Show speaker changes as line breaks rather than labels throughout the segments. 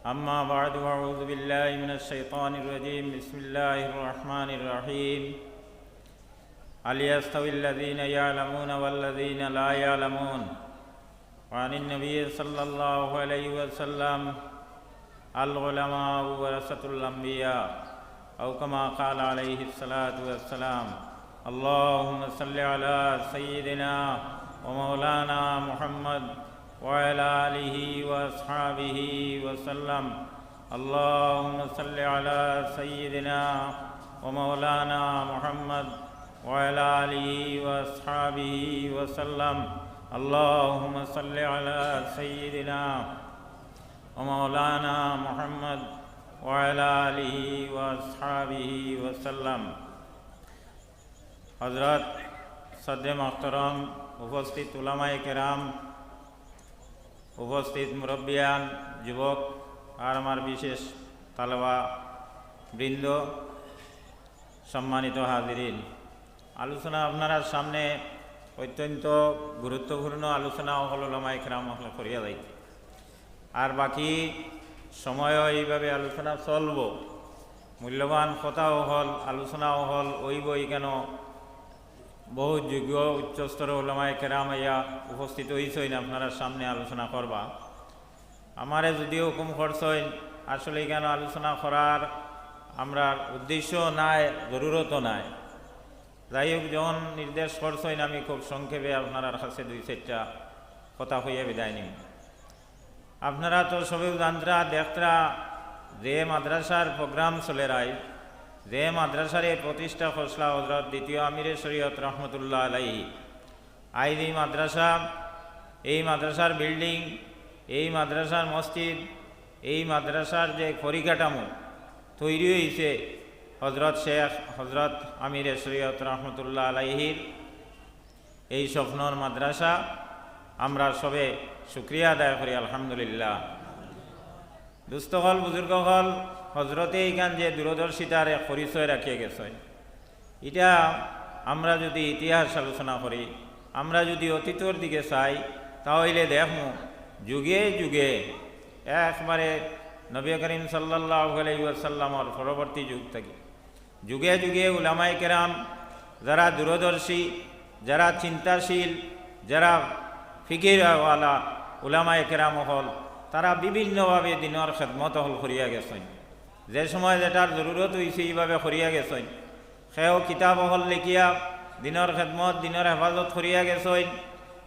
أما بعد أعوذ بالله من الشيطان الرجيم بسم الله الرحمن الرحيم هل يستوي الذين يعلمون والذين لا يعلمون وعن النبي صلى الله عليه وسلم العلماء ورثة الأنبياء أو كما قال عليه الصلاة والسلام اللهم صل على سيدنا ومولانا محمد وعلى آله وأصحابه وسلم اللهم صل على سيدنا ومولانا محمد وعلى آله وأصحابه وسلم اللهم صل على سيدنا ومولانا محمد وعلى آله وأصحابه وسلم हज़रत सद्दे मोहतरम उपस्थित उलामाए केराम उपस्थित मुरब्बियान যুবক আর আমার বিশেষ তালেবা বৃন্দ সম্মানিত হাজিরিন আলোচনা আপনার সামনে অত্যন্ত গুরুত্বপূর্ণ আলোচনা হল উলামায়ে কেরাম করিয়া যাইতে আর বাকি সময়ও এইভাবে আলোচনা চলব মূল্যবান কথাও হল আলোচনাও হল ওই বই কেন বহু যোগ্য উচ্চস্তর উলামায়ে কেরাম ইয়া উপস্থিত হইছেন আপনারা সামনে আলোচনা করবা আমারে যদিও হুকুম করছেন আসলে কেন আলোচনা করার আমরা উদ্দেশ্য নাই জরুরতও নাই যাই হোক যখন নির্দেশ করছেন আমি খুব সংক্ষেপে আপনার কাছে দুই চারটা কথা হইয়া বিদায় নিব আপনারা তো সবে জানতরা দেখতরা যে মাদ্রাসার প্রোগ্রাম চলে রায় যে মাদ্রাসার এই প্রতিষ্ঠা খসলা হজরত দ্বিতীয় আমিরে শরীয়ত রহমতুল্লাহ আলাইহি আইজ এই মাদ্রাসার বিল্ডিং এই মাদ্রাসার মসজিদ এই মাদ্রাসার যে পরিকাঠামো তৈরি হয়েছে হজরত শেখ হজরত আমিরে শরীয়ত রহমতুল্লাহ আলাইহির এই স্বপ্নর মাদ্রাসা আমরা সবে শুক্রিয়া আদায় করি আলহামদুলিল্লাহ দুস্থহল বুজুর্গহল হজরতে এইখান যে দূরদর্শিতার এক পরিচয় রাখিয়ে গেছে এটা আমরা যদি ইতিহাস আলোচনা করি আমরা যদি অতীতর দিকে চাই তাহলে দেখো যুগে যুগে একবারে নবী করিম সাল্লাল্লাহু আলাইহি ওয়াসাল্লামের পরবর্তী যুগ থেকে যুগে যুগে উলামায়ে কেরাম যারা দূরদর্শী যারা চিন্তাশীল যারা ফিকিরওয়ালা উলামায়ে কেরাম হল তারা বিভিন্নভাবে দিনের খেদমত হল করিয়া গেছেন যে সময় যেটার জরুরত হয়েছে এইভাবে করিয়া গেছেন সেও কিতাব হল লিখিয়া দিনের খেদমত দিনের হেফাজত করিয়া গেছেন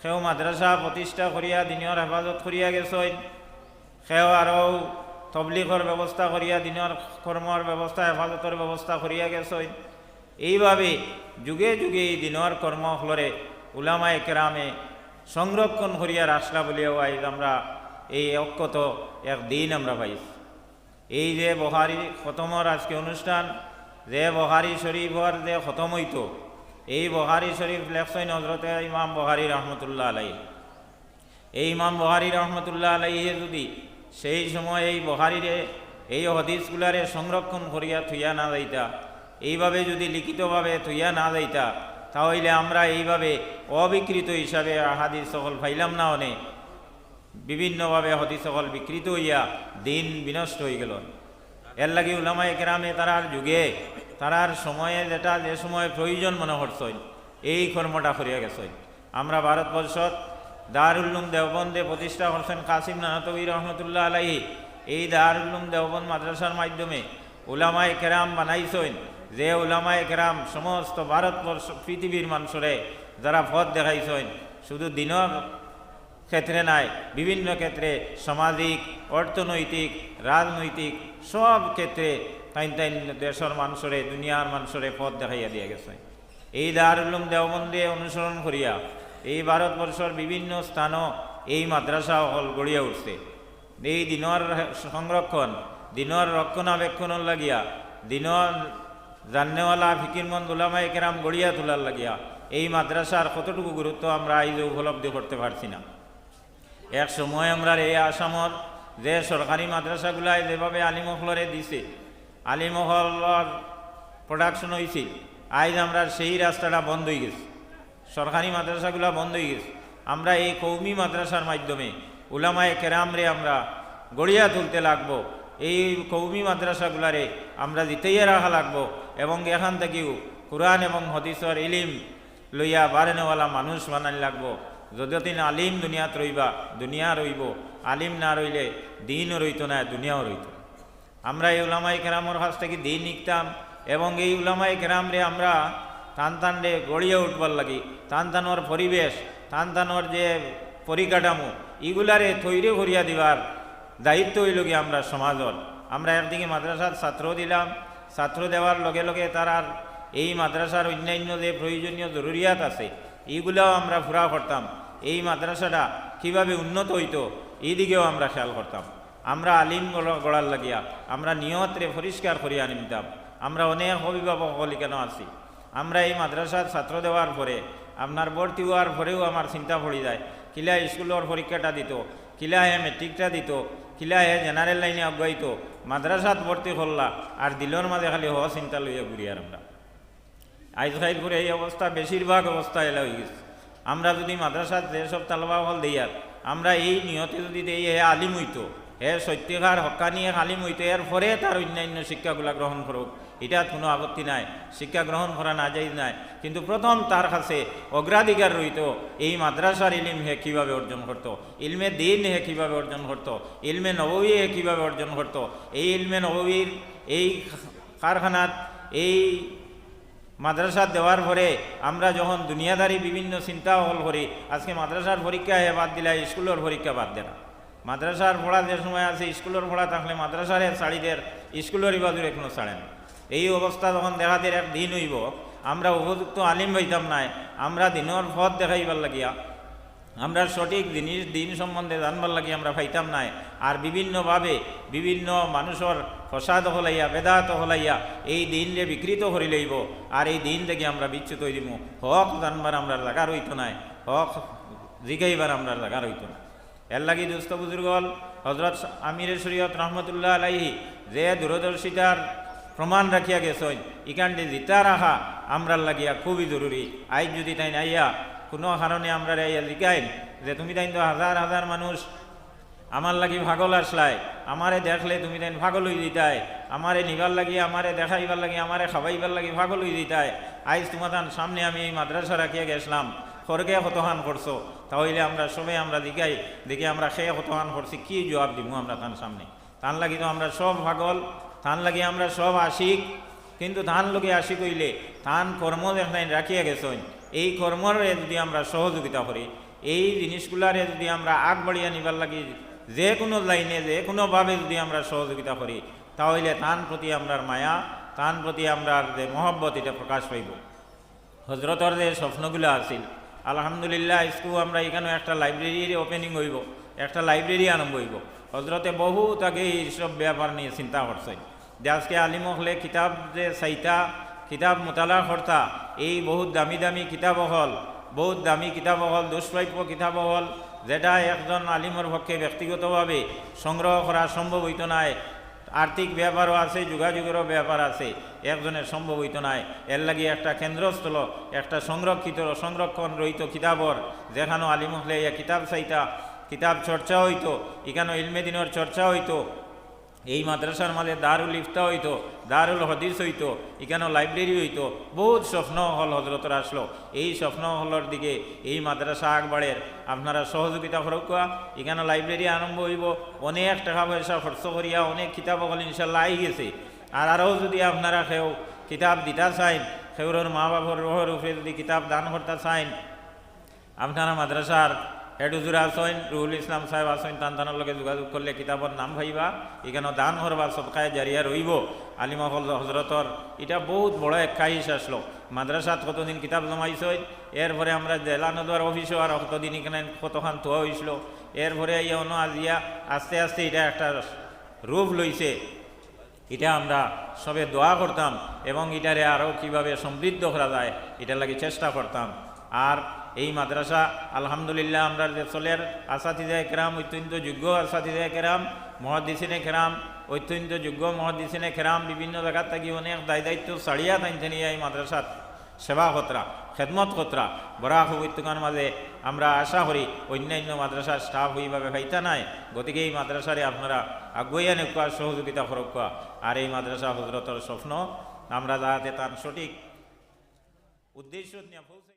সেও মাদ্রাসা প্রতিষ্ঠা করিয়া দিনের হেফাজত করিয়া গেছেন সেও আরও তবলিগর ব্যবস্থা করিয়া দিনের কর্মর ব্যবস্থা হেফাজতের ব্যবস্থা করিয়া গেছেন এইভাবে যুগে যুগে এই দিনের কর্ম হলরে উলামায়ে কেরামে সংরক্ষণ করিয়া রাখলা বলিয়াও আইজ আমরা এই অক্ষত এক দিন আমরা পাইছি এই যে বুখারী খতমর আজকে অনুষ্ঠান যে বুখারী শরীফর যে খতম হইত এই বুখারী শরীফ লেখছেন হজরতে ইমাম বুখারী রহমতুল্লাহ আলাইহি এই ইমাম বুখারী রহমতুল্লাহ আলাইহি যদি সেই সময় এই বুখারীরে এই হাদিসগুলারে সংরক্ষণ করিয়া থুইয়া না যাইতা এইভাবে যদি লিখিতভাবে থুইয়া না যাইতা তাহলে আমরা এইভাবে অবিকৃত হিসাবে হাদিস সকল পাইলাম না অনেক বিভিন্নভাবে হাদিস সকল বিকৃত হইয়া দিন বিনষ্ট হয়ে গেল এর লাগি উলামায়ে কেরামে তারার যুগে তারার সময়ে যেটা যে সময় প্রয়োজন মনে করছেন এই কর্মটা করিয়া গেছেন আমরা ভারতবর্ষত দারুল উলুম দেওবন্দে প্রতিষ্ঠা করছেন কাসিম নানতবী রহমতুল্লাহ আলাইহি এই দারুল উলুম দেওবন্দ মাদ্রাসার মাধ্যমে উলামায়ে কেরাম বানাইছেন যে উলামায়ে কেরাম সমস্ত ভারতবর্ষ পৃথিবীর মানুষরে যারা পথ দেখাইছেন শুধু দিনের ক্ষেত্রে নাই বিভিন্ন ক্ষেত্রে সামাজিক অর্থনৈতিক রাজনৈতিক সব ক্ষেত্রে তাই দেশের মানুষরে দুনিয়ার মানুষরে পথ দেখাইয়া দিয়ে গেছে এই দারুল উলুম দেওবন্দে অনুসরণ করিয়া এই ভারতবর্ষের বিভিন্ন স্থানও এই মাদ্রাসা হল গড়িয়া উঠছে এই দিনের সংরক্ষণ দিনের রক্ষণাবেক্ষণের লাগিয়া দিনের জান্নেওয়ালা ফিকিরমন্দ উলামায়ে কেরাম গড়িয়া তোলার লাগিয়া এই মাদ্রাসার কতটুকু গুরুত্ব আমরা আইজ উপলব্ধি করতে পারছি না এক সময় আমরা এই আসামর যে সরকারি মাদ্রাসাগুলাই যেভাবে আলিমহলরে দিছে আলিমহলর প্রোডাকশন হয়েছে আইজ আমরা সেই রাস্তাটা বন্ধ হয়ে গেছে সরকারি মাদ্রাসাগুলো বন্ধ হয়ে গেছে আমরা এই কৌমি মাদ্রাসার মাধ্যমে উলামায়ে কেরাম রে আমরা গড়িয়া তুলতে লাগবো। এই কৌমি মাদ্রাসাগুলারে আমরা জিতেইয়ে রাখা লাগবো এবং এখান থেকেও কুরআন এবং হদিসর ইলিম লইয়া বারেনেওয়ালা মানুষ বানানি লাগবো। যতদিন আলিম দুনিয়াত রইবা, দুনিয়া রইব, আলিম না রইলে দিনও রইত না, দুনিয়াও রইত। আমরা এই উলামায়ে কেরামর কাছ থেকে দিন শিখতাম এবং এই উলামায়ে কেরামরে আমরা টান রে গড়িয়ে উঠবার লাগি, টানোর পরিবেশ, টানোর যে পরিকাঠামো এগুলারে তৈরি করিয়া দিবার দায়িত্ব হইল কি আমরা সমাজর। আমরা একদিকে মাদ্রাসার ছাত্র দিলাম, ছাত্র দেওয়ার লগে লগে তারার এই মাদ্রাসার অন্যান্য যে প্রয়োজনীয় জরুরিয়াত আছে এইগুলাও আমরা পুরা করতাম। এই মাদ্রাসাটা কীভাবে উন্নত হইতো এই দিকেও আমরা খেয়াল করতাম। আমরা আলিম গড়ার লাগিয়া আমরা নিয়তরে পরিষ্কার করিয়া নিতাম। আমরা অনেক অভিভাবক হলি কেন আছি, আমরা এই মাদ্রাসার ছাত্র দেওয়ার পরে আপনার ভর্তি হওয়ার পরেও আমার চিন্তা পড়ে যায় কিলা স্কুলের পরীক্ষাটা দিত, কিলা হে মেট্রিকটা দিত, কিলা হে জেনারেল লাইনে অগ্রহিত, মাদ্রাসাত ভর্তি করলা আর দিলর মাঝে খালি হ চিন্তা লইয়া ঘুরি। আর আমরা আজকাল করে এই অবস্থা, বেশিরভাগ অবস্থা এলা হয়ে গেছে। আমরা যদি মাদ্রাসাত যেসব তালবা হল দিয়ার আমরা এই নিয়তে যদি দিই হে আলিম হইতো, হে সত্যিকার হক্কানি আলিম হইতো, এর পরে তার অন্যান্য শিক্ষাগুলা গ্রহণ করুক, এটা কোনো আপত্তি নাই, শিক্ষা গ্রহণ করা না যাই নাই। কিন্তু প্রথম তার কাছে অগ্রাধিকার রইত এই মাদ্রাসার ইলম হে কীভাবে অর্জন করতো, ইলমে দিন হে কীভাবে অর্জন করতো, ইলমে নববী হে কীভাবে অর্জন করতো। এই ইলমে নববীর এই কারখানাত এই মাদ্রাসা দেওয়ার পরে আমরা যখন দুনিয়াদারি বিভিন্ন চিন্তা হল করি, আজকে মাদ্রাসার পরীক্ষা হে বাদ দিলে স্কুলের পরীক্ষা বাদ দেয় না। মাদ্রাসার পড়া যে সময় আছে স্কুলের পড়া থাকলে মাদ্রাসারে ছাড়িদের স্কুলের বাজুর এখনো ছাড়েন। এই অবস্থা যখন দেখাদের এক দিন হইব আমরা উপযুক্ত আলিম হইতাম নাই, আমরা দিনের পথ দেখাইবার লাগিয়া আমরা সঠিক জিনিস দিন সম্বন্ধে জানবার লাগি আমরা পাইতাম নাই। আর বিভিন্নভাবে বিভিন্ন মানুষের ফসাদ হলাইয়া বেদাত হলাইয়া এই দিনরে বিকৃত করি লইব আর এই দিন থেকে আমরা বিচ্যুত হয়ে দিব। হক জানবার আমরা জায়গা রইত নাই, হক জিগাইবার আমরা জায়গা রইত না। এর লাগি দুস্থ বুজুর্গল হজরত আমিরে শরীয়ত রহমতুল্লাহ আলাইহি যে দূরদর্শিতার প্রমাণ রাখিয়া গেছেন, ইকানটি জিতা রাখা আমরার লাগিয়া খুবই জরুরি। আজ যদি তাই নাইয়া কোনো কারণে আমরা আইয়া লিখাইন যে তুমি তাই তো হাজার হাজার মানুষ আমার লাগি ভাগল আসলাই, আমারে দেখলে তুমি তাই ভাগল হয়ে দিতাই, আমারে নিবার লাগি, আমারে দেখাইবার লাগি, আমারে খাবাইবার লাগি ভাগল হয়ে দিতাই। আজ তোমার সামনে আমি এই মাদ্রাসা রাখিয়া গেছিলাম, খরগে হতহান করছো, তাহলে আমরা সবাই আমরা দিকাই দেখি আমরা খেয়ে হতহান করছি, কি জবাব দিব আমরা তার সামনে? তার লাগি তো আমরা সব ভাগল, তান লাগি আমরা সব আশিক। কিন্তু ধান লোকে আশিক হইলে ধান কর্ম যেখানে রাখিয়া গেছেন, এই কর্মরে যদি আমরা সহযোগিতা করি, এই জিনিসগুলারে যদি আমরা আগ বাড়িয়া নিবার লাগি যে কোনো লাইনে যে কোনোভাবে যদি আমরা সহযোগিতা করি, তাহলে তান প্রতি আমরার মায়া, তান প্রতি আমরা যে মহব্বত এটা প্রকাশ পাইব। হজরতর যে স্বপ্নগুলো আছিল আলহামদুলিল্লাহ, স্কুল আমরা এখানে একটা লাইব্রেরির ওপেনিং হইব, একটা লাইব্রেরি আরম্ভ হইব। হজরতে বহুত আগে এইসব ব্যাপার নিয়ে চিন্তা করছেন যে আজকে আলিম হলে কিতাব যে চাইতা, কিতাব মোতালা কর্তা, এই বহুত দামি দামি কিতাব হল, বহুত দামি কিতাব হল, দুষ্প্রাপ্য কিতাব হল, যেটা একজন আলিমের পক্ষে ব্যক্তিগতভাবে সংগ্রহ করা সম্ভব হইত নাই। আর্থিক ব্যাপারও আছে, যোগাযোগেরও ব্যাপার আছে, একজনের সম্ভব হইত নাই। এর লাগি একটা কেন্দ্রস্থল, একটা সংরক্ষণ রহিত কিতাবর, যেখানে আলিম হলে কিতাব চাইতা, কিতাব চর্চা হইতো, এখানে ইলমে দিনের চর্চা হইতো। এই মাদ্রাসার মাঝে দারুল ইফতা হইতো, দারুল হদিস হইতো, এখানেও লাইব্রেরি হইতো। বহুত স্বপ্ন হল হজরতর আসলো। এই স্বপ্ন হলের দিকে এই মাদ্রাসা আগবাড়ের আপনারা সহযোগিতা করুকা, এখানে লাইব্রেরি আরম্ভ হইব। অনেক টাকা পয়সা খরচ করিয়া অনেক কিতাব হল ইনশাল্লাহ আই গেছে। আর আরও যদি আপনারা কেউ কিতাব দিতা চাইন, সেউর মা বাবার রোহর উপরে যদি কিতাব দান করতে চাইন, আপনারা মাদ্রাসার হেড হুজুর আসেন, রুহুল ইসলাম সাহেব আসেন, তান্তানোর লগে যোগাযোগ করলে কিতাবর নাম ভাইবা, এখানে দান করবা, সবকায় জারিয়া রইব। আলিমা হজরতর এটা বহুত বড় এক কাহিস আসলো। মাদ্রাসাত কতদিন কিতাব জমাইছেন, এরপরে আমরা জেলা নদর অফিসও আর কতদিন এখানে কতখান থোয়া হয়েছিল, এরপরে অন্য আজিয়া আস্তে আস্তে এটা একটা রূপ লইছে। এটা আমরা সবে দোয়া করতাম এবং এটারে আরও কীভাবে সমৃদ্ধ করা যায় এটার লাগে চেষ্টা করতাম। আর এই মাদ্রাসা আলহামদুলিল্লাহ আমরা যে চলের আসাতিজায়ে কেরাম, অত্যন্ত যোগ্য আসাতিজায়ে কেরাম, মুহাদ্দিসিনে কেরাম, অত্যন্ত যোগ্য মুহাদ্দিসিনে কেরাম বিভিন্ন জায়গার থাকি অনেক দায়িত্ব ছাড়িয়া তাইতে নিয়ে এই মাদ্রাসাত সেবা কতরা, খেদমত কতরা, বরাক উপত্যকার মাঝে আমরা আশা করি অন্যান্য মাদ্রাসার স্টাফ ওইভাবে পাইতা নাই, গতিকে এই মাদ্রাসারে আপনারা আগুয়াইয়া নেকুয়া সহযোগিতা করকুয়া। আর এই মাদ্রাসা হজরতর স্বপ্ন আমরা যাতে তার সঠিক উদ্দেশ্য নিয়ে পৌঁছে